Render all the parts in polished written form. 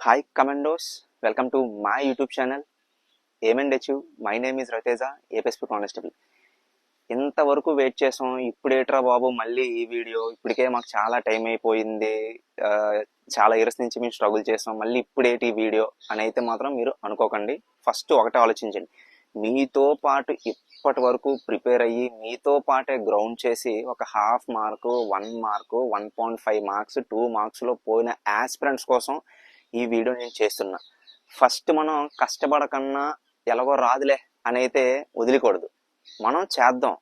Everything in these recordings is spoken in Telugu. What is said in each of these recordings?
Hi Commandos, welcome to my YouTube channel Aim and Achieve. My name is Rateza, APSP Constable. ఇంతవరకు వెయిట్ చేసాం, ఇప్పుడేట్రా బాబు మళ్ళీ ఈ వీడియో, ఇప్పటికే మాకు చాలా టైం అయిపోయింది, చాలా ఇయర్స్ నుంచి మేము స్ట్రగుల్ చేసాం, మళ్ళీ ఇప్పుడేటి ఈ వీడియో అని అయితే మాత్రం మీరు అనుకోకండి. ఫస్ట్ ఒకటే ఆలోచించండి, మీతో పాటు ఇప్పటి వరకు ప్రిపేర్ అయ్యి మీతో పాటే గ్రౌండ్ చేసి ఒక హాఫ్ మార్కు 1 మార్కు 1.5 మార్క్స్ 2 మార్క్స్లో పోయిన యాస్పిరెంట్స్ కోసం ఈ వీడియో నేను చేస్తున్నా. ఫస్ట్ మనం కష్టపడకన్నా ఎలాగో రాదులే అని అయితే వదిలికూడదు, మనం చేద్దాం,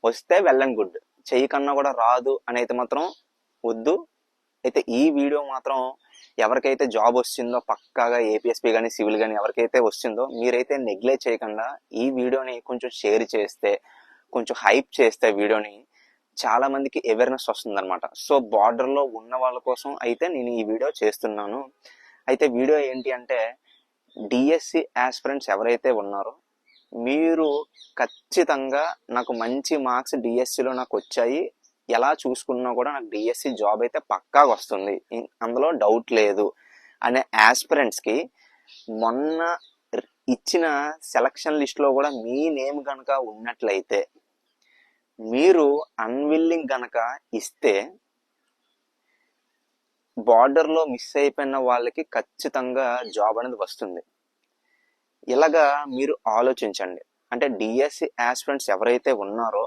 వస్తే వెల్ అండ్ గుడ్, చెయ్యకన్నా కూడా రాదు అని అయితే మాత్రం వద్దు. అయితే ఈ వీడియో మాత్రం ఎవరికైతే జాబ్ వస్తుందో పక్కాగా ఏపీఎస్పీ కానీ సివిల్ కానీ ఎవరికైతే వస్తుందో మీరైతే నెగ్లెక్ట్ చేయకుండా ఈ వీడియోని కొంచెం షేర్ చేస్తే, కొంచెం హైప్ చేస్తే వీడియోని చాలా మందికి అవేర్నెస్ వస్తుంది అనమాట. సో బార్డర్లో ఉన్న వాళ్ళ కోసం అయితే నేను ఈ వీడియో చేస్తున్నాను. అయితే వీడియో ఏంటి అంటే, డిఎస్సి ఆస్పిరెంట్స్ ఎవరైతే ఉన్నారో మీరు ఖచ్చితంగా నాకు మంచి మార్క్స్ డిఎస్సిలో నాకు వచ్చాయి, ఎలా చూసుకున్నా కూడా నాకు డిఎస్సి జాబ్ అయితే పక్కాగా వస్తుంది, అందులో డౌట్ లేదు అనే ఆస్పిరెంట్స్కి మొన్న ఇచ్చిన సెలక్షన్ లిస్ట్లో కూడా మీ నేమ్ కనుక ఉన్నట్లయితే, మీరు అన్విల్లింగ్ కనుక ఇస్తే బార్డర్లో మిస్ అయిపోయిన వాళ్ళకి ఖచ్చితంగా జాబ్ అనేది వస్తుంది. ఇలాగా మీరు ఆలోచించండి. అంటే డిఎస్సి ఆస్పిరెంట్స్ ఎవరైతే ఉన్నారో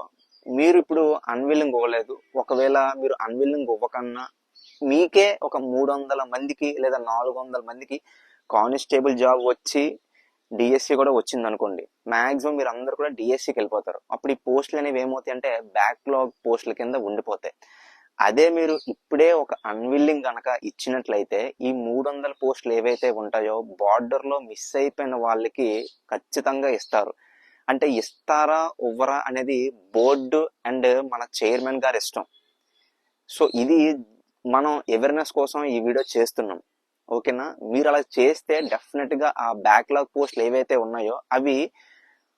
మీరు ఇప్పుడు అన్విల్లింగ్ ఇవ్వలేదు, ఒకవేళ మీరు అన్విల్లింగ్ ఇవ్వకన్నా మీకే ఒక 300 మందికి లేదా 400 మందికి కానిస్టేబుల్ జాబ్ వచ్చి డిఎస్సి కూడా వచ్చింది అనుకోండి, మ్యాక్సిమం మీరు అందరు కూడా డిఎస్సికి వెళ్ళిపోతారు. అప్పుడు ఈ పోస్టులు అనేవి ఏమవుతాయి అంటే బ్యాక్లాగ్ పోస్టుల కింద ఉండిపోతాయి. అదే మీరు ఇప్పుడే ఒక అన్విల్లింగ్ కనుక ఇచ్చినట్లయితే ఈ 300 పోస్టులు ఏవైతే ఉంటాయో బార్డర్లో మిస్ అయిపోయిన వాళ్ళకి ఖచ్చితంగా ఇస్తారు. అంటే ఇస్తారా ఇవ్వరా అనేది బోర్డు అండ్ మన చైర్మన్ గారి ఇష్టం. సో ఇది మనం అవేర్నెస్ కోసం ఈ వీడియో చేస్తున్నాం, ఓకేనా? మీరు అలా చేస్తే డెఫినెట్గా ఆ బ్యాక్లాగ్ పోస్టులు ఏవైతే ఉన్నాయో అవి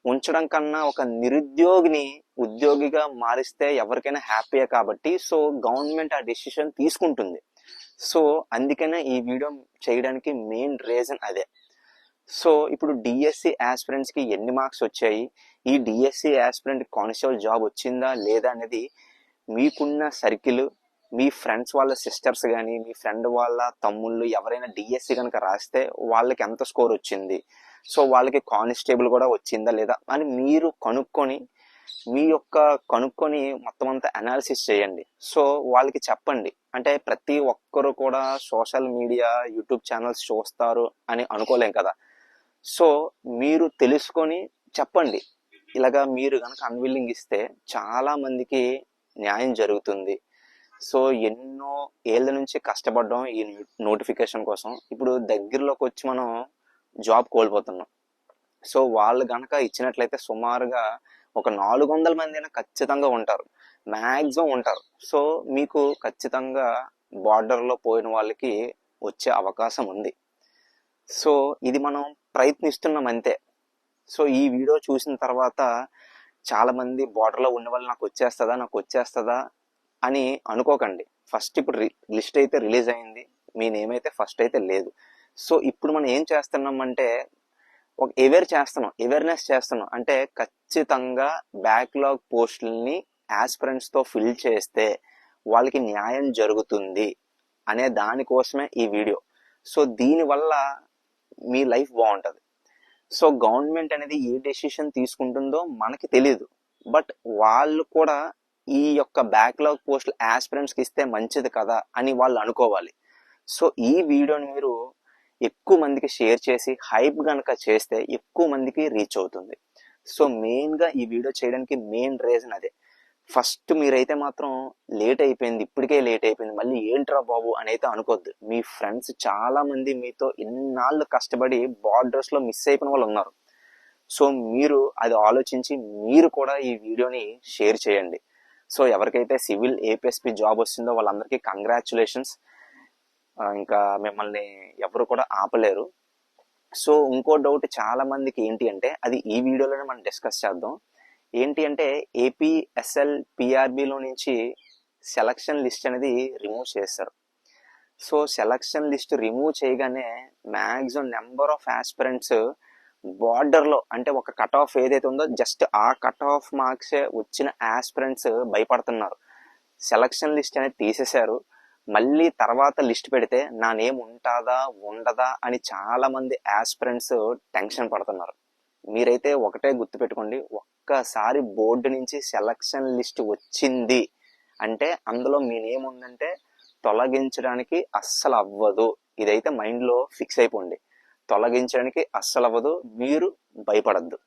ఉంచడం కన్నా ఒక నిరుద్యోగిని ఉద్యోగిగా మారిస్తే ఎవరికైనా హ్యాపీయే కాబట్టి సో గవర్నమెంట్ ఆ డెసిషన్ తీసుకుంటుంది. సో అందుకనే ఈ వీడియో చేయడానికి మెయిన్ రీజన్ అదే. సో ఇప్పుడు డిఎస్సి ఆస్పిరెంట్స్కి ఎన్ని మార్క్స్ వచ్చాయి, ఈ డిఎస్సి ఆస్పిరెంట్ కానిస్టేబుల్ జాబ్ వచ్చిందా లేదా అనేది మీకున్న సర్కిల్, మీ ఫ్రెండ్స్ వాళ్ళ సిస్టర్స్ కానీ మీ ఫ్రెండ్ వాళ్ళ తమ్ముళ్ళు ఎవరైనా డిఎస్సి కనుక రాస్తే వాళ్ళకి ఎంత స్కోర్ వచ్చింది, సో వాళ్ళకి కానిస్టేబుల్ కూడా వచ్చిందా లేదా అని మీరు కనుక్కొని మొత్తం అంతా అనాలిసిస్ చేయండి. సో వాళ్ళకి చెప్పండి. అంటే ప్రతి ఒక్కరు కూడా సోషల్ మీడియా యూట్యూబ్ ఛానల్స్ చూస్తారు అని అనుకోలేం కదా. సో మీరు తెలుసుకొని చెప్పండి. ఇలాగా మీరు కనుక అన్విల్లింగ్ ఇస్తే చాలా మందికి న్యాయం జరుగుతుంది. సో ఎన్నో ఏళ్ళ నుంచి కష్టపడ్డాం ఈ నోటిఫికేషన్ కోసం, ఇప్పుడు దగ్గరలోకి వచ్చి మనం జాబ్ కోల్పోతున్నాం. సో వాళ్ళు కనుక ఇచ్చినట్లయితే సుమారుగా ఒక 400 మంది అయినా ఖచ్చితంగా ఉంటారు, మ్యాక్సిమం ఉంటారు. సో మీకు ఖచ్చితంగా బార్డర్లో పోయిన వాళ్ళకి వచ్చే అవకాశం ఉంది. సో ఇది మనం ప్రయత్నిస్తున్నాం అంతే. సో ఈ వీడియో చూసిన తర్వాత చాలామంది బార్డర్లో ఉన్న వాళ్ళు నాకు వచ్చేస్తుందా అని అనుకోకండి. ఫస్ట్ ఇప్పుడు లిస్ట్ అయితే రిలీజ్ అయింది, మీ నేమ్ అయితే ఫస్ట్ అయితే లేదు. సో ఇప్పుడు మనం ఏం చేస్తున్నాం అంటే ఒక అవేర్నెస్ చేస్తున్నాం. అంటే ఖచ్చితంగా బ్యాక్లాగ్ పోస్టుల్ని ఆస్పిరెంట్స్తో ఫిల్ చేస్తే వాళ్ళకి న్యాయం జరుగుతుంది అనే దానికోసమే ఈ వీడియో. సో దీనివల్ల మీ లైఫ్ బాగుంటుంది. సో గవర్నమెంట్ అనేది ఏ డెసిషన్ తీసుకుంటుందో మనకి తెలియదు, బట్ వాళ్ళు కూడా ఈ యొక్క బ్యాక్లాగ్ పోస్టులు ఆస్పిరెంట్స్కి ఇస్తే మంచిది కదా అని వాళ్ళు అనుకోవాలి. సో ఈ వీడియోని మీరు ఎక్కువ మందికి షేర్ చేసి హైప్ కనుక చేస్తే ఎక్కువ మందికి రీచ్ అవుతుంది. సో మెయిన్గా ఈ వీడియో చేయడానికి మెయిన్ రీజన్ అదే. ఫస్ట్ మీరైతే మాత్రం ఇప్పటికే లేట్ అయిపోయింది మళ్ళీ ఏంట్రా బాబు అని అయితే అనుకోవద్దు. మీ ఫ్రెండ్స్ చాలా మంది మీతో ఇన్నాళ్ళు కష్టపడి బార్డర్స్లో మిస్ అయిపోయిన వాళ్ళు ఉన్నారు. సో మీరు అది ఆలోచించి మీరు కూడా ఈ వీడియోని షేర్ చేయండి. సో ఎవరికైతే సివిల్ ఏపీఎస్పీ జాబ్ వస్తుందో వాళ్ళందరికీ కంగ్రాచులేషన్స్. ఇంకా మిమ్మల్ని ఎవరు కూడా ఆపలేరు. సో ఇంకో డౌట్ చాలా మందికి ఏంటి అంటే, అది ఈ వీడియోలోనే మనం డిస్కస్ చేద్దాం. ఏంటి అంటే ఏపీఎస్ఎల్ పిఆర్బిలో నుంచి సెలక్షన్ లిస్ట్ అనేది రిమూవ్ చేశారు. సో సెలక్షన్ లిస్ట్ రిమూవ్ చేయగానే మ్యాక్సిమం నెంబర్ ఆఫ్ ఆస్పిరెంట్స్ బార్డర్లో, అంటే ఒక కట్ ఆఫ్ ఏదైతే ఉందో జస్ట్ ఆ కట్ ఆఫ్ మార్క్సే వచ్చిన ఆస్పిరెంట్స్ భయపడుతున్నారు. సెలక్షన్ లిస్ట్ అనేది తీసేశారు, మళ్ళీ తర్వాత లిస్ట్ పెడితే నా నేమ్ ఉంటుందా ఉండదా అని చాలా మంది ఆస్పిరెంట్స్ టెన్షన్ పడుతున్నారు. మీరైతే ఒకటే గుర్తుపెట్టుకోండి, ఒక్కసారి బోర్డు నుంచి సెలక్షన్ లిస్ట్ వచ్చింది అంటే అందులో మీ నేమ్ ఉందంటే తొలగించడానికి అస్సలు అవ్వదు. ఇదైతే మైండ్లో ఫిక్స్ అయిపోండి, తొలగించడానికి అస్సలు అవ్వదు, మీరు భయపడద్దు.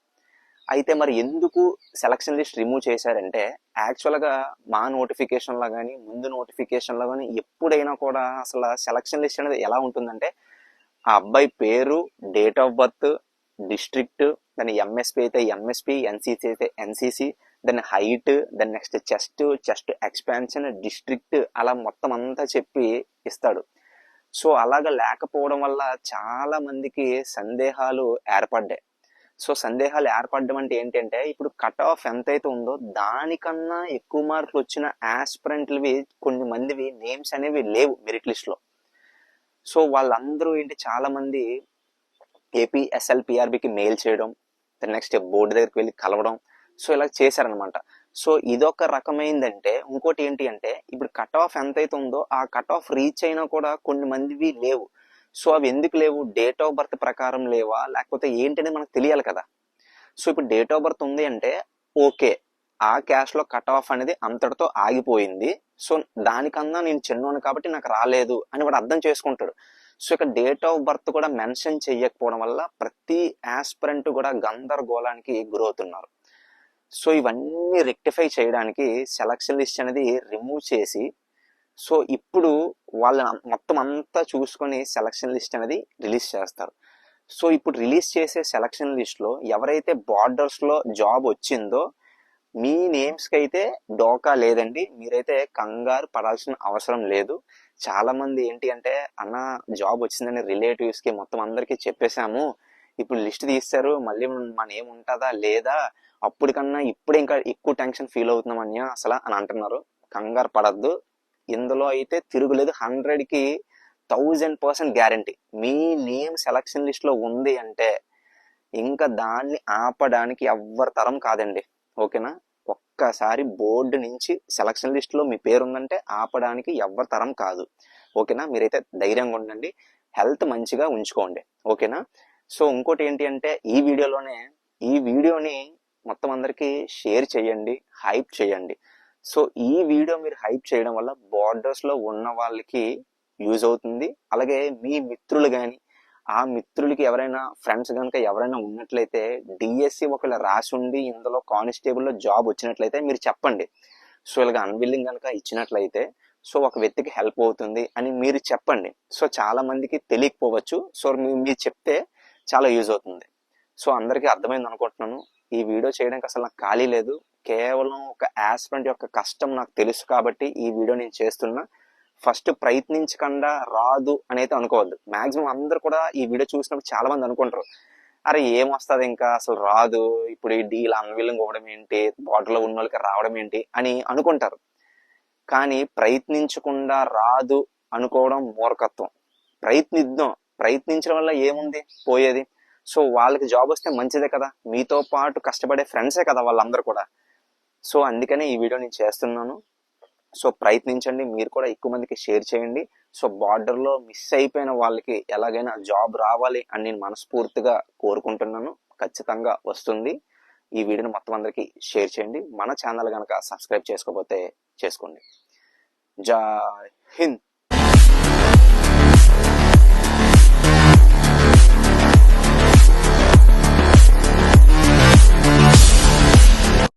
అయితే మరి ఎందుకు సెలక్షన్ లిస్ట్ రిమూవ్ చేశారంటే, యాక్చువల్గా మా నోటిఫికేషన్లో కానీ ముందు నోటిఫికేషన్లో కానీ ఎప్పుడైనా కూడా అసలు సెలక్షన్ లిస్ట్ అనేది ఎలా ఉంటుందంటే, ఆ అబ్బాయి పేరు, డేట్ ఆఫ్ బర్త్, డిస్ట్రిక్ట్, దాని ఎంఎస్పి అయితే ఎంఎస్పి, ఎన్సిసి అయితే ఎన్సిసి, దాని హైట్, దాని నెక్స్ట్ చెస్ట్ ఎక్స్పాన్షన్, డిస్ట్రిక్ట్, అలా మొత్తం అంతా చెప్పి ఇస్తాడు. సో అలాగ లేకపోవడం వల్ల చాలా మందికి సందేహాలు ఏర్పడ్డాయి. సో సందేహాలు ఏర్పడడం అంటే ఏంటంటే, ఇప్పుడు కట్ ఆఫ్ ఎంతైతే ఉందో దానికన్నా ఎక్కువ మార్కులు వచ్చిన ఆస్పిరెంట్లవి కొన్ని మందివి నేమ్స్ అనేవి లేవు మెరిట్ లిస్ట్లో. సో వాళ్ళందరూ ఏంటి, చాలా మంది ఏపీఎస్ఎల్పిఆర్బికి మెయిల్ చేయడం, నెక్స్ట్ బోర్డు దగ్గరికి వెళ్ళి కలవడం, సో ఇలా చేశారనమాట. సో ఇదొక రకమైందంటే, ఇంకోటి ఏంటి అంటే, ఇప్పుడు కట్ ఆఫ్ ఎంతైతే ఉందో ఆ కట్ ఆఫ్ రీచ్ అయినా కూడా కొన్ని మందివి లేవు. సో అవి ఎందుకు లేవు, డేట్ ఆఫ్ బర్త్ ప్రకారం లేవా లేకపోతే ఏంటనేది మనకు తెలియాలి కదా. సో ఇప్పుడు డేట్ ఆఫ్ బర్త్ ఉంది అంటే ఓకే, ఆ క్యాష్లో కట్ ఆఫ్ అనేది అంతటితో ఆగిపోయింది, సో దానికన్నా నేను చిన్నోను కాబట్టి నాకు రాలేదు అని వాడు అర్థం చేసుకుంటాడు. సో ఇక్కడ డేట్ ఆఫ్ బర్త్ కూడా మెన్షన్ చేయకపోవడం వల్ల ప్రతి ఆస్పిరెంట్ కూడా గందరగోళానికి గురవుతున్నారు. సో ఇవన్నీ రెక్టిఫై చేయడానికి సెలక్షన్ లిస్ట్ అనేది రిమూవ్ చేసి, సో ఇప్పుడు వాళ్ళ మొత్తం అంతా చూసుకొని సెలక్షన్ లిస్ట్ అనేది రిలీజ్ చేస్తారు. సో ఇప్పుడు రిలీజ్ చేసే సెలక్షన్ లిస్ట్లో ఎవరైతే బార్డర్స్లో జాబ్ వచ్చిందో మీ నేమ్స్కి అయితే డోకా లేదండి, మీరైతే కంగారు పడాల్సిన అవసరం లేదు. చాలా మంది ఏంటి అంటే, అన్న జాబ్ వచ్చిందని రిలేటివ్స్కి మొత్తం అందరికీ చెప్పేశాము, ఇప్పుడు లిస్ట్ తీస్తారు, మళ్ళీ మన నేమ్ ఉంటుందా లేదా, అప్పటికన్నా ఇప్పుడే ఇంకా ఎక్కువ టెన్షన్ ఫీల్ అవుతున్నాం అన్య అసలు అని అంటున్నారు. కంగారు పడద్దు, ఇందులో అయితే తిరుగులేదు. 100కి 1000% గ్యారంటీ. మీ నేమ్ సెలక్షన్ లిస్ట్లో ఉంది అంటే ఇంకా దాన్ని ఆపడానికి ఎవ్వరి తరం కాదండి, ఓకేనా. ఒక్కసారి బోర్డు నుంచి సెలక్షన్ లిస్ట్లో మీ పేరు ఉందంటే ఆపడానికి ఎవ్వరి తరం కాదు, ఓకేనా. మీరైతే ధైర్యంగా ఉండండి, హెల్త్ మంచిగా ఉంచుకోండి, ఓకేనా. సో ఇంకోటి ఏంటి అంటే, ఈ వీడియోని మొత్తం అందరికీ షేర్ చేయండి, హైప్ చేయండి. సో ఈ వీడియో మీరు హైప్ చేయడం వల్ల బార్డర్స్లో ఉన్న వాళ్ళకి యూజ్ అవుతుంది. అలాగే మీ మిత్రులు కానీ, ఆ మిత్రులకి ఎవరైనా ఫ్రెండ్స్ కనుక ఎవరైనా ఉన్నట్లయితే, డిఎస్సి ఒకవేళ రాసి ఉండి ఇందులో కానిస్టేబుల్లో జాబ్ వచ్చినట్లయితే మీరు చెప్పండి. సో ఇలాగ అన్విల్లింగ్ కనుక ఇచ్చినట్లయితే సో ఒక వ్యక్తికి హెల్ప్ అవుతుంది అని మీరు చెప్పండి. సో చాలా మందికి తెలియకపోవచ్చు, సో మీరు చెప్తే చాలా యూజ్ అవుతుంది. సో అందరికీ అర్థమైంది అనుకుంటున్నాను. ఈ వీడియో చేయడానికి అసలు నాకు ఖాళీ లేదు, కేవలం ఒక ఆస్పిరెంట్ యొక్క కష్టం నాకు తెలుసు కాబట్టి ఈ వీడియో నేను చేస్తున్నా. ఫస్ట్ ప్రయత్నించకుండా రాదు అనేది అనుకోవద్దు. మాక్సిమం అందరు కూడా ఈ వీడియో చూసినప్పుడు చాలా మంది అనుకుంటారు, అరే ఏమొస్తుంది ఇంకా అసలు రాదు, ఇప్పుడు ఈ డీల్ అన్విల్లింగ్ అవ్వడం ఏంటి, బార్డర్లో ఉన్న వాళ్ళకి రావడం ఏంటి అని అనుకుంటారు. కానీ ప్రయత్నించకుండా రాదు అనుకోవడం మూర్ఖత్వం. ప్రయత్నించడం వల్ల ఏముంది పోయేది. సో వాళ్ళకి జాబ్ వస్తే మంచిదే కదా, మీతో పాటు కష్టపడే ఫ్రెండ్సే కదా వాళ్ళందరూ కూడా. సో అందుకనే ఈ వీడియో నేను చేస్తున్నాను. సో ప్రయత్నించండి, మీరు కూడా ఎక్కువ మందికి షేర్ చేయండి. సో బార్డర్లో మిస్ అయిపోయిన వాళ్ళకి ఎలాగైనా జాబ్ రావాలి అని నేను మనస్ఫూర్తిగా కోరుకుంటున్నాను. ఖచ్చితంగా వస్తుంది. ఈ వీడియోని మొత్తం అందరికీ షేర్ చేయండి. మన ఛానల్ కనుక సబ్స్క్రైబ్ చేసుకోకపోతే చేసుకోండి. జై హింద్.